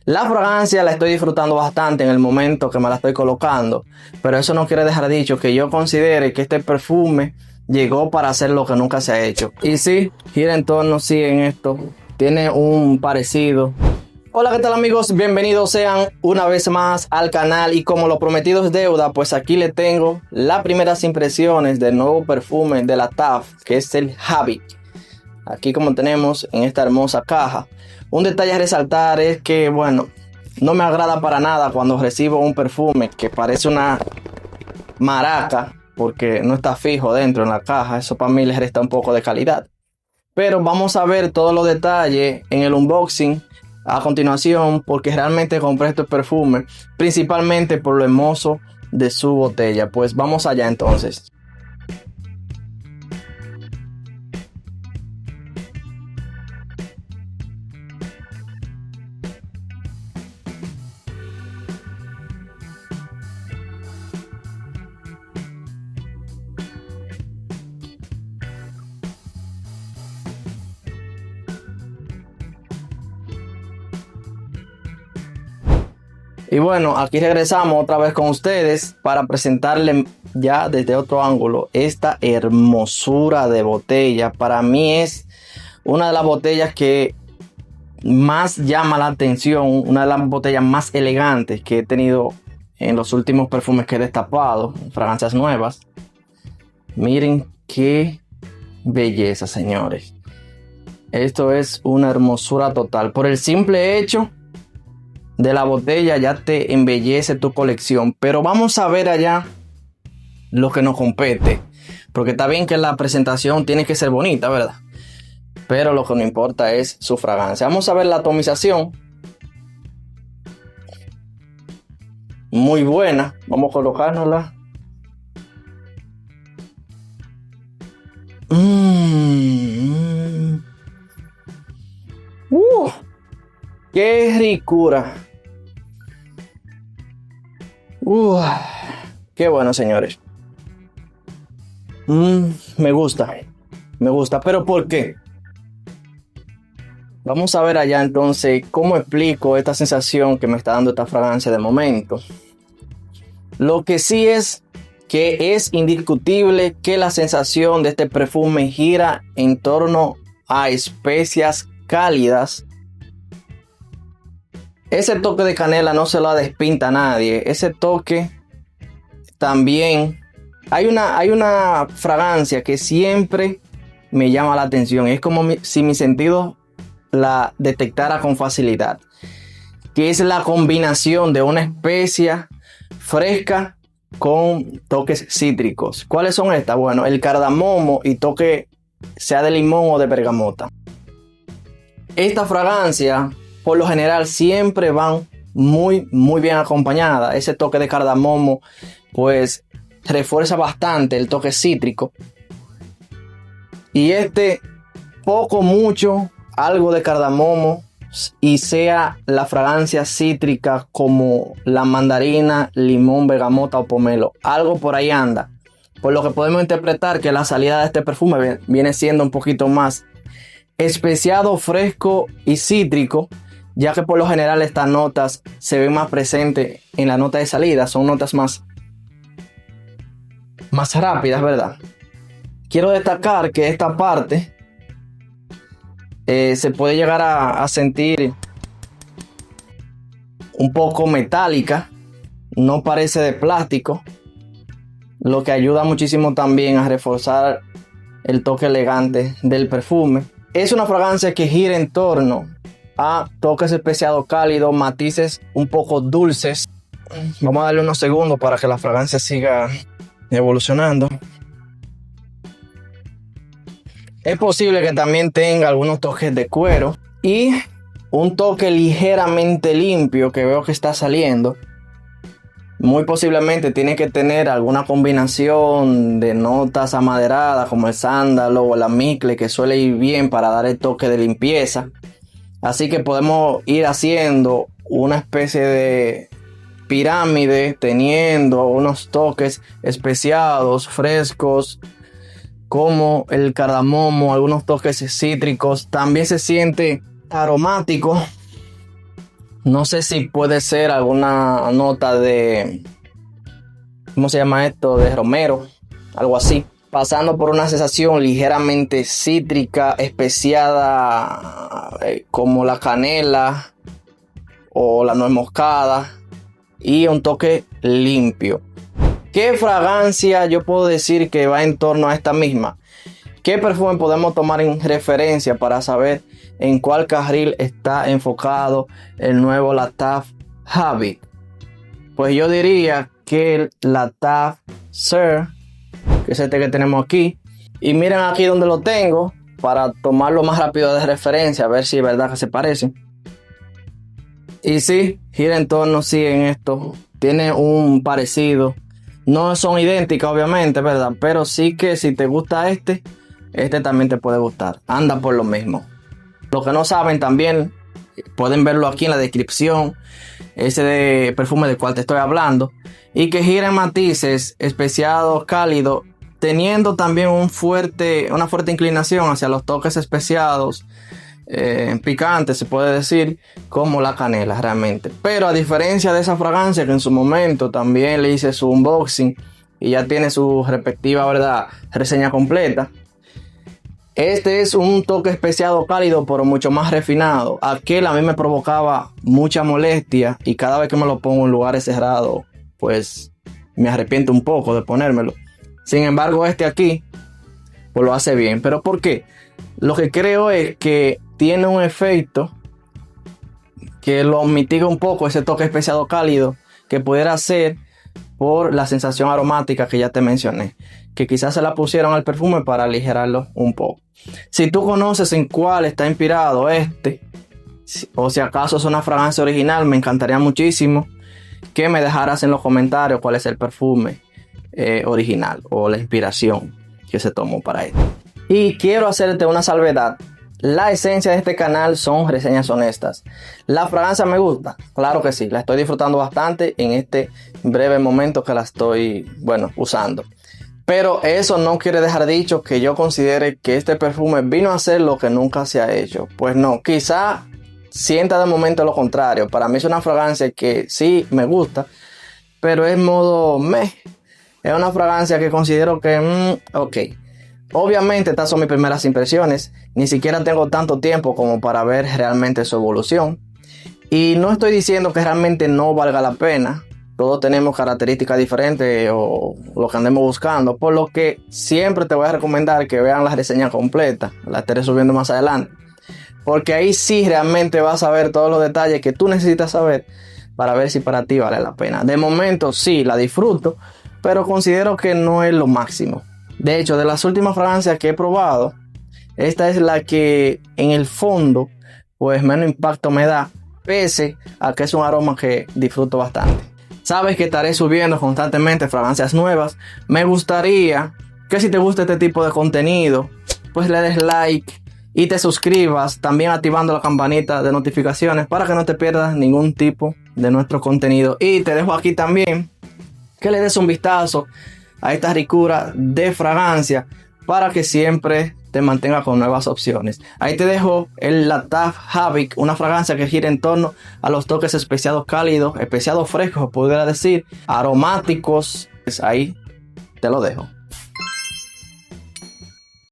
La fragancia la estoy disfrutando bastante en el momento que me la estoy colocando, pero eso no quiere dejar dicho que yo considere que este perfume llegó para hacer lo que nunca se ha hecho. Y sí, gira en torno, sí, en esto. Tiene un parecido. Hola, ¿qué tal amigos? Bienvenidos sean una vez más al canal y como lo prometido es deuda, pues aquí les tengo las primeras impresiones del nuevo perfume de la TAF, que es el Habit. Aquí como tenemos en esta hermosa caja. Un detalle a resaltar es que, bueno, no me agrada para nada cuando recibo un perfume que parece una maraca, porque no está fijo dentro en la caja. Eso para mí les resta un poco de calidad. Pero vamos a ver todos los detalles en el unboxing a continuación, porque realmente compré este perfume principalmente por lo hermoso de su botella. Pues vamos allá entonces. Y bueno, aquí regresamos otra vez con ustedes para presentarles ya desde otro ángulo esta hermosura de botella. Para mí es una de las botellas que más llama la atención, una de las botellas más elegantes que he tenido en los últimos perfumes que he destapado, fragancias nuevas. Miren qué belleza, señores. Esto es una hermosura total. Por el simple hecho de la botella ya te embellece tu colección. Pero vamos a ver allá lo que nos compete. Porque está bien que la presentación tiene que ser bonita, ¿verdad? Pero lo que no importa es su fragancia. Vamos a ver la atomización. Muy buena. Vamos a colocárnosla. ¡Qué ricura! ¡Qué bueno, señores! Me gusta. Me gusta. ¿Pero por qué? Vamos a ver allá entonces cómo explico esta sensación que me está dando esta fragancia de momento. Lo que sí es que es indiscutible que la sensación de este perfume gira en torno a especias cálidas. Ese toque de canela no se lo despinta a nadie. Ese toque también. Hay una fragancia que siempre me llama la atención. Es como si mi sentido la detectara con facilidad. Que es la combinación de una especia fresca con toques cítricos. ¿Cuáles son estas? Bueno, el cardamomo y toque sea de limón o de bergamota. Esta fragancia por lo general siempre van muy bien acompañadas. Ese toque de cardamomo pues refuerza bastante el toque cítrico. Y mucho, algo de cardamomo y sea la fragancia cítrica como la mandarina, limón, bergamota o pomelo. Algo por ahí anda. Por lo que podemos interpretar que la salida de este perfume viene siendo un poquito más especiado, fresco y cítrico, ya que por lo general estas notas se ven más presentes en la nota de salida. Son notas más rápidas, ¿verdad? Quiero destacar que esta parte se puede llegar a sentir un poco metálica, no parece de plástico, lo que ayuda muchísimo también a reforzar el toque elegante del perfume. Es una fragancia que gira en torno a toques especiados cálidos, matices un poco dulces. Vamos a darle unos segundos para que la fragancia siga evolucionando. Es posible que también tenga algunos toques de cuero y un toque ligeramente limpio que veo que está saliendo. Muy posiblemente tiene que tener alguna combinación de notas amaderadas como el sándalo o la micle, que suele ir bien para dar el toque de limpieza. Así que podemos ir haciendo una especie de pirámide, teniendo unos toques especiados, frescos, como el cardamomo, algunos toques cítricos. También se siente aromático, No sé si puede ser alguna nota de, ¿cómo se llama esto? De romero, algo así. Pasando por una sensación ligeramente cítrica, especiada, como la canela o la nuez moscada, y un toque limpio. ¿Qué fragancia yo puedo decir que va en torno a esta misma? ¿Qué perfume podemos tomar en referencia para saber en cuál carril está enfocado el nuevo Latab Habit? Pues yo diría que el Latab Sir, que es este que tenemos aquí. Y miren aquí donde lo tengo para tomarlo más rápido de referencia, a ver si es verdad que se parecen. Y sí, gira en torno, sí, en esto. Tiene un parecido. No son idénticas, obviamente, ¿verdad? Pero sí que si te gusta este también te puede gustar. Anda por lo mismo. Los que no saben también pueden verlo aquí en la descripción. Ese de perfume del cual te estoy hablando. Y que gira en matices especiados, cálidos, teniendo también una fuerte inclinación hacia los toques especiados, picantes, se puede decir, como la canela realmente. Pero a diferencia de esa fragancia que en su momento también le hice su unboxing y ya tiene su respectiva, ¿verdad?, reseña completa. Este es un toque especiado cálido, pero mucho más refinado. Aquel a mí me provocaba mucha molestia y cada vez que me lo pongo en lugares cerrados, pues me arrepiento un poco de ponérmelo. Sin embargo, este aquí, pues lo hace bien. ¿Pero por qué? Lo que creo es que tiene un efecto que lo mitiga un poco, ese toque especiado cálido que pudiera ser por la sensación aromática que ya te mencioné, que quizás se la pusieron al perfume para aligerarlo un poco. Si tú conoces en cuál está inspirado o si acaso es una fragancia original, me encantaría muchísimo que me dejaras en los comentarios cuál es el perfume original o la inspiración que se tomó para esto. Y quiero hacerte una salvedad. La esencia de este canal son reseñas honestas. ¿La fragancia me gusta? Claro que sí, la estoy disfrutando bastante en este breve momento que la estoy, usando. Pero eso no quiere dejar dicho que yo considere que este perfume vino a hacer lo que nunca se ha hecho. Pues no, quizá sienta de momento lo contrario. Para mí es una fragancia que sí me gusta, pero es modo meh. Es una fragancia que considero que, ok. Obviamente estas son mis primeras impresiones, ni siquiera tengo tanto tiempo como para ver realmente su evolución. Y no estoy diciendo que realmente no valga la pena, todos tenemos características diferentes o lo que andemos buscando, por lo que siempre te voy a recomendar que vean la reseña completa, la estaré subiendo más adelante, porque ahí sí realmente vas a ver todos los detalles que tú necesitas saber para ver si para ti vale la pena. De momento sí, la disfruto, pero considero que no es lo máximo. De hecho, de las últimas fragancias que he probado, esta es la que en el fondo pues menos impacto me da, pese a que es un aroma que disfruto bastante. Sabes que estaré subiendo constantemente fragancias nuevas. Me gustaría que si te gusta este tipo de contenido, pues le des like y te suscribas, también activando la campanita de notificaciones para que no te pierdas ningún tipo de nuestro contenido. Y te dejo aquí también que le des un vistazo a esta ricura de fragancia para que siempre te mantenga con nuevas opciones. Ahí te dejo el Latab Habit, una fragancia que gira en torno a los toques especiados cálidos, especiados frescos, podría decir, aromáticos. Pues ahí te lo dejo.